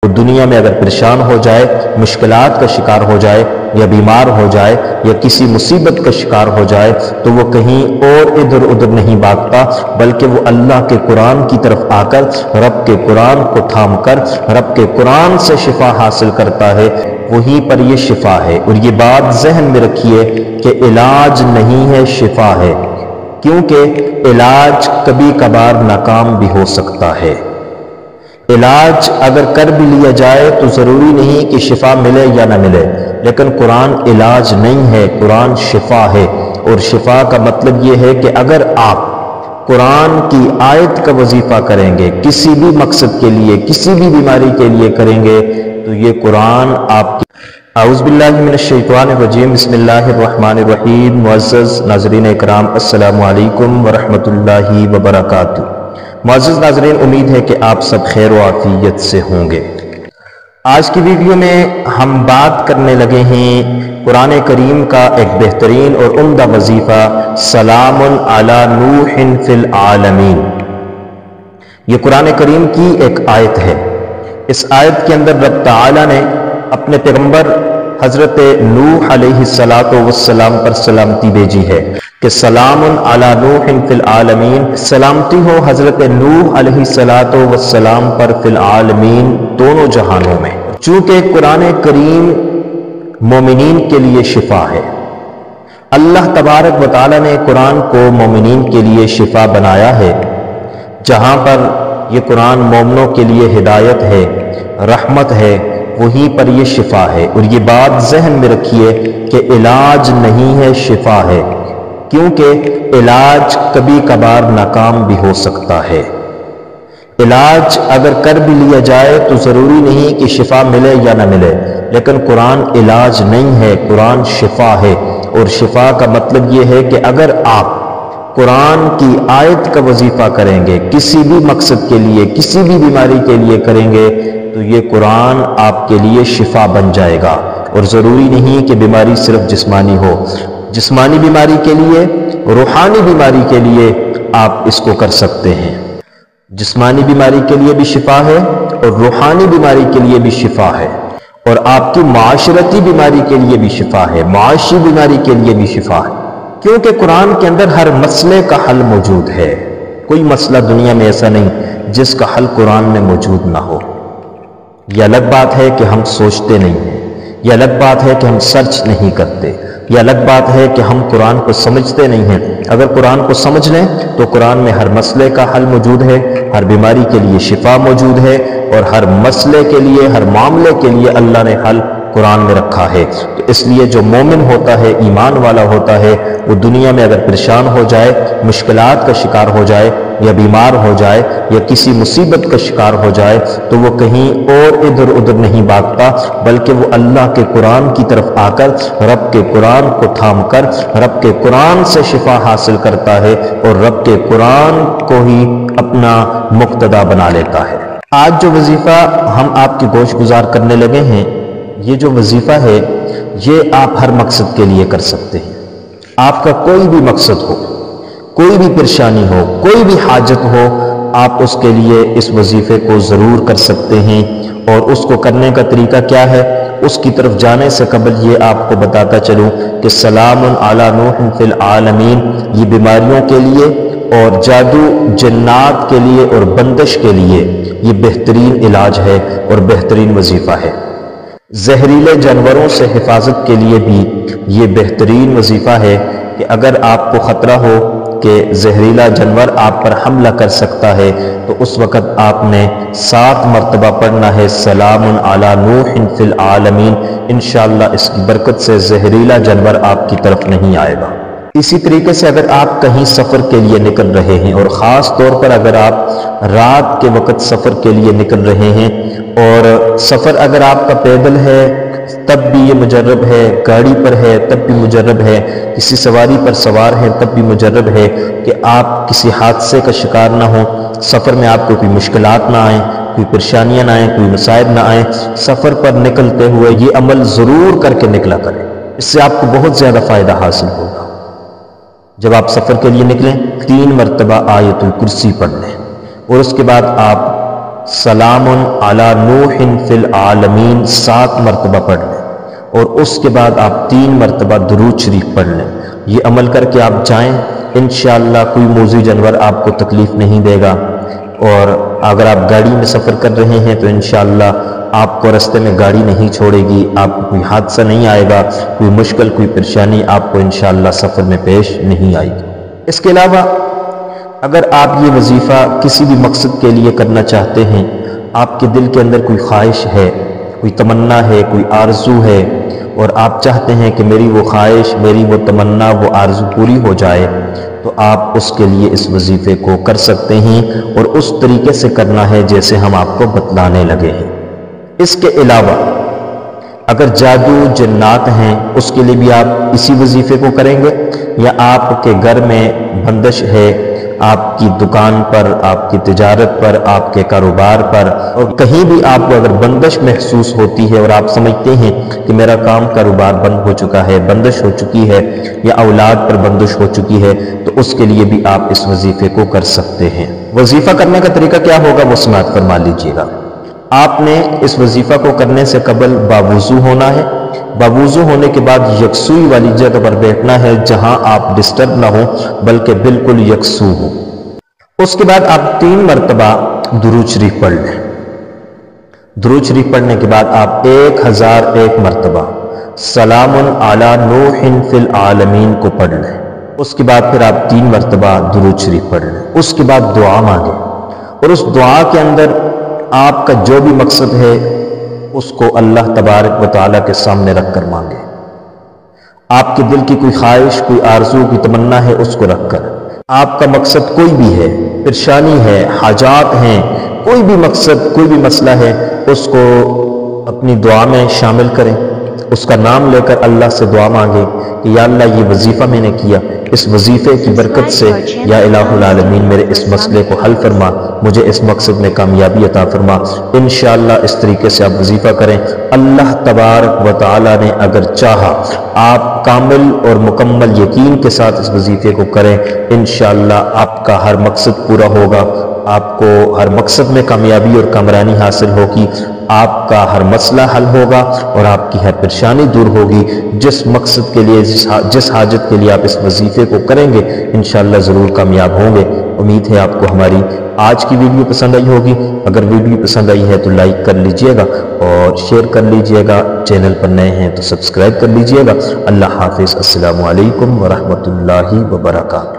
وہ دنیا میں اگر پریشان ہو جائے، مشکلات کا شکار ہو جائے، یا بیمار ہو جائے، یا کسی مصیبت کا شکار ہو جائے، تو وہ کہیں اور ادھر ادھر نہیں بھاگتا، بلکہ وہ اللہ کے قرآن کی طرف آ کر رب کے قرآن کو تھام کر رب کے قرآن سے شفا حاصل کرتا ہے، وہیں پر یہ شفا ہے۔ اور یہ بات ذہن میں رکھیے کہ علاج نہیں ہے، شفا ہے، کیونکہ علاج کبھی کبھار ناکام بھی ہو سکتا ہے۔ علاج اگر کر بھی لیا جائے تو ضروری نہیں کہ شفا ملے یا نہ ملے، لیکن قرآن علاج نہیں ہے، قرآن شفا ہے۔ اور شفا کا مطلب یہ ہے کہ اگر آپ قرآن کی آیت کا وظیفہ کریں گے، کسی بھی مقصد کے لیے، کسی بھی بیماری کے لیے کریں گے، تو یہ قرآن آپ کی اعوذ باللہ من الشیطان الرجیم، بسم اللہ الرحمن الرحیم۔ معزز ناظرین اکرام، السلام علیکم ورحمۃ اللہ وبرکاتہ۔ معزز ناظرین، امید ہے کہ آپ سب خیر و عافیت سے ہوں گے۔ آج کی ویڈیو میں ہم بات کرنے لگے ہیں قرآن کریم کا ایک بہترین اور عمدہ وظیفہ، سلام علی نوح فی العالمین۔ یہ قرآن کریم کی ایک آیت ہے۔ اس آیت کے اندر رب تعالی نے اپنے پیغمبر حضرت نوح علیہ السلام پر سلامتی بھیجی ہے کہ سلام علی نوح فی العالمین، سلامتی ہو حضرت نوح علیہ السلام پر فی العالمین، دونوں جہانوں میں۔ چونکہ قرآن کریم مومنین کے لیے شفا ہے، اللہ تبارک و تعالی نے قرآن کو مومنین کے لیے شفا بنایا ہے۔ جہاں پر یہ قرآن مومنوں کے لیے ہدایت ہے، رحمت ہے، وہیں پر یہ شفا ہے۔ اور یہ بات ذہن میں رکھیے کہ علاج نہیں ہے، شفا ہے، کیونکہ علاج کبھی کبھار ناکام بھی ہو سکتا ہے۔ علاج اگر کر بھی لیا جائے تو ضروری نہیں کہ شفا ملے یا نہ ملے، لیکن قرآن علاج نہیں ہے، قرآن شفا ہے۔ اور شفا کا مطلب یہ ہے کہ اگر آپ قرآن کی آیت کا وظیفہ کریں گے، کسی بھی مقصد کے لیے، کسی بھی بیماری کے لیے کریں گے، تو یہ قرآن آپ کے لیے شفا بن جائے گا۔ اور ضروری نہیں کہ بیماری صرف جسمانی ہو، جسمانی بیماری کے لیے، روحانی بیماری کے لیے آپ اس کو کر سکتے ہیں۔ جسمانی بیماری کے لیے بھی شفا ہے اور روحانی بیماری کے لیے بھی شفا ہے، اور آپ کی معاشرتی بیماری کے لیے بھی شفا ہے، معاشی بیماری کے لیے بھی شفا ہے، کیونکہ قرآن کے اندر ہر مسئلے کا حل موجود ہے۔ کوئی مسئلہ دنیا میں ایسا نہیں جس کا حل قرآن میں موجود نہ ہو۔ یہ الگ بات ہے کہ ہم سوچتے نہیں ہیں، یہ الگ بات ہے کہ ہم سرچ نہیں کرتے، یہ الگ بات ہے کہ ہم قرآن کو سمجھتے نہیں ہیں۔ اگر قرآن کو سمجھ لیں تو قرآن میں ہر مسئلے کا حل موجود ہے، ہر بیماری کے لیے شفا موجود ہے، اور ہر مسئلے کے لیے، ہر معاملے کے لیے اللہ نے حل قرآن میں رکھا ہے۔ تو اس لیے جو مومن ہوتا ہے، ایمان والا ہوتا ہے، وہ دنیا میں اگر پریشان ہو جائے، مشکلات کا شکار ہو جائے، یا بیمار ہو جائے، یا کسی مصیبت کا شکار ہو جائے، تو وہ کہیں اور ادھر ادھر نہیں بھاگتا، بلکہ وہ اللہ کے قرآن کی طرف آ کر رب کے قرآن کو تھام کر رب کے قرآن سے شفا حاصل کرتا ہے، اور رب کے قرآن کو ہی اپنا مقتدا بنا لیتا ہے۔ آج جو وظیفہ ہم آپ کی گوش گزار کرنے لگے ہیں، یہ جو وظیفہ ہے، یہ آپ ہر مقصد کے لیے کر سکتے ہیں۔ آپ کا کوئی بھی مقصد ہو، کوئی بھی پریشانی ہو، کوئی بھی حاجت ہو، آپ اس کے لیے اس وظیفے کو ضرور کر سکتے ہیں۔ اور اس کو کرنے کا طریقہ کیا ہے، اس کی طرف جانے سے قبل یہ آپ کو بتاتا چلوں کہ سلام علی نوح فی العالمین، یہ بیماریوں کے لیے اور جادو جنات کے لیے اور بندش کے لیے یہ بہترین علاج ہے اور بہترین وظیفہ ہے۔ زہریلے جانوروں سے حفاظت کے لیے بھی یہ بہترین وظیفہ ہے کہ اگر آپ کو خطرہ ہو کہ زہریلا جانور آپ پر حملہ کر سکتا ہے، تو اس وقت آپ نے 7 مرتبہ پڑھنا ہے سلام علی نوح فی العالمین۔ انشاءاللہ اس کی برکت سے زہریلا جانور آپ کی طرف نہیں آئے گا۔ اسی طریقے سے اگر آپ کہیں سفر کے لیے نکل رہے ہیں، اور خاص طور پر اگر آپ رات کے وقت سفر کے لیے نکل رہے ہیں، اور سفر اگر آپ کا پیدل ہے تب بھی یہ مجرب ہے، گاڑی پر ہے تب بھی مجرب ہے، کسی سواری پر سوار ہیں تب بھی مجرب ہے کہ آپ کسی حادثے کا شکار نہ ہوں، سفر میں آپ کو کوئی مشکلات نہ آئیں، کوئی پریشانیاں نہ آئیں، کوئی مصائب نہ آئیں۔ سفر پر نکلتے ہوئے یہ عمل ضرور کر کے نکلا کریں، اس سے آپ کو بہت زیادہ فائدہ حاصل ہوگا۔ جب آپ سفر کے لیے نکلیں 3 مرتبہ آیت الکرسی پڑھ لیں، اور اس کے بعد آپ سلام علی نوح فی العالمین 7 مرتبہ پڑھ لیں، اور اس کے بعد آپ 3 مرتبہ درود شریف پڑھ لیں۔ یہ عمل کر کے آپ جائیں، انشاءاللہ کوئی موذی جانور آپ کو تکلیف نہیں دے گا، اور اگر آپ گاڑی میں سفر کر رہے ہیں تو انشاءاللہ آپ کو رستے میں گاڑی نہیں چھوڑے گی، آپ کو کوئی حادثہ نہیں آئے گا، کوئی مشکل کوئی پریشانی آپ کو انشاءاللہ سفر میں پیش نہیں آئے گی۔ اس کے علاوہ اگر آپ یہ وظیفہ کسی بھی مقصد کے لیے کرنا چاہتے ہیں، آپ کے دل کے اندر کوئی خواہش ہے، کوئی تمنا ہے، کوئی آرزو ہے، اور آپ چاہتے ہیں کہ میری وہ خواہش، میری وہ تمنا، وہ آرزو پوری ہو جائے، تو آپ اس کے لیے اس وظیفے کو کر سکتے ہیں، اور اس طریقے سے کرنا ہے جیسے ہم آپ کو بتلانے لگے ہیں۔ اس کے علاوہ اگر جادو جنات ہیں، اس کے لیے بھی آپ اسی وظیفے کو کریں گے، یا آپ کے گھر میں بندش ہے، آپ کی دکان پر، آپ کی تجارت پر، آپ کے کاروبار پر، اور کہیں بھی آپ کو اگر بندش محسوس ہوتی ہے اور آپ سمجھتے ہیں کہ میرا کام کاروبار بند ہو چکا ہے، بندش ہو چکی ہے، یا اولاد پر بندش ہو چکی ہے، تو اس کے لیے بھی آپ اس وظیفے کو کر سکتے ہیں۔ وظیفہ کرنے کا طریقہ کیا ہوگا وہ سماعت فرما لیجئے گا۔ آپ نے اس وظیفہ کو کرنے سے قبل باوضو ہونا ہے۔ باوضو ہونے کے بعد یکسوئی والی جگہ پر بیٹھنا ہے جہاں آپ ڈسٹرب نہ ہو بلکہ بالکل یکسو ہو۔ اس کے بعد آپ 3 مرتبہ درود شریف پڑھ لیں۔ درود شریف پڑھنے کے بعد آپ 1001 مرتبہ سلام علی نوح فی العالمین کو پڑھ لیں۔ اس کے بعد پھر آپ 3 مرتبہ درود شریف پڑھ لیں۔ اس کے بعد دعا مانگیں، اور اس دعا کے اندر آپ کا جو بھی مقصد ہے اس کو اللہ تبارک و تعالیٰ کے سامنے رکھ کر مانگے۔ آپ کے دل کی کوئی خواہش، کوئی آرزو، کوئی تمنا ہے، اس کو رکھ کر، آپ کا مقصد کوئی بھی ہے، پریشانی ہے، حاجات ہیں، کوئی بھی مقصد، کوئی بھی مسئلہ ہے، اس کو اپنی دعا میں شامل کریں، اس کا نام لے کر اللہ سے دعا مانگیں کہ یا اللہ یہ وظیفہ میں نے کیا، اس وظیفے کی برکت سے یا الہ العالمین میرے اس مسئلے کو حل فرما، مجھے اس مقصد میں کامیابی عطا فرما۔ انشاءاللہ اس طریقے سے آپ وظیفہ کریں، اللہ تبارک و تعالی نے اگر چاہا آپ کامل اور مکمل یقین کے ساتھ اس وظیفے کو کریں، انشاءاللہ آپ کا ہر مقصد پورا ہوگا، آپ کو ہر مقصد میں کامیابی اور کامرانی حاصل ہوگی، آپ کا ہر مسئلہ حل ہوگا، اور آپ کی ہر پریشانی دور ہوگی۔ جس مقصد کے لیے، جس حاجت کے لیے آپ اس وظیفے کو کریں گے، انشاءاللہ ضرور کامیاب ہوں گے۔ امید ہے آپ کو ہماری آج کی ویڈیو پسند آئی ہوگی۔ اگر ویڈیو پسند آئی ہے تو لائک کر لیجئے گا اور شیئر کر لیجئے گا، چینل پر نئے ہیں تو سبسکرائب کر لیجئے گا۔ اللہ حافظ، السلام علیکم ورحمۃ اللہ وبرکاتہ۔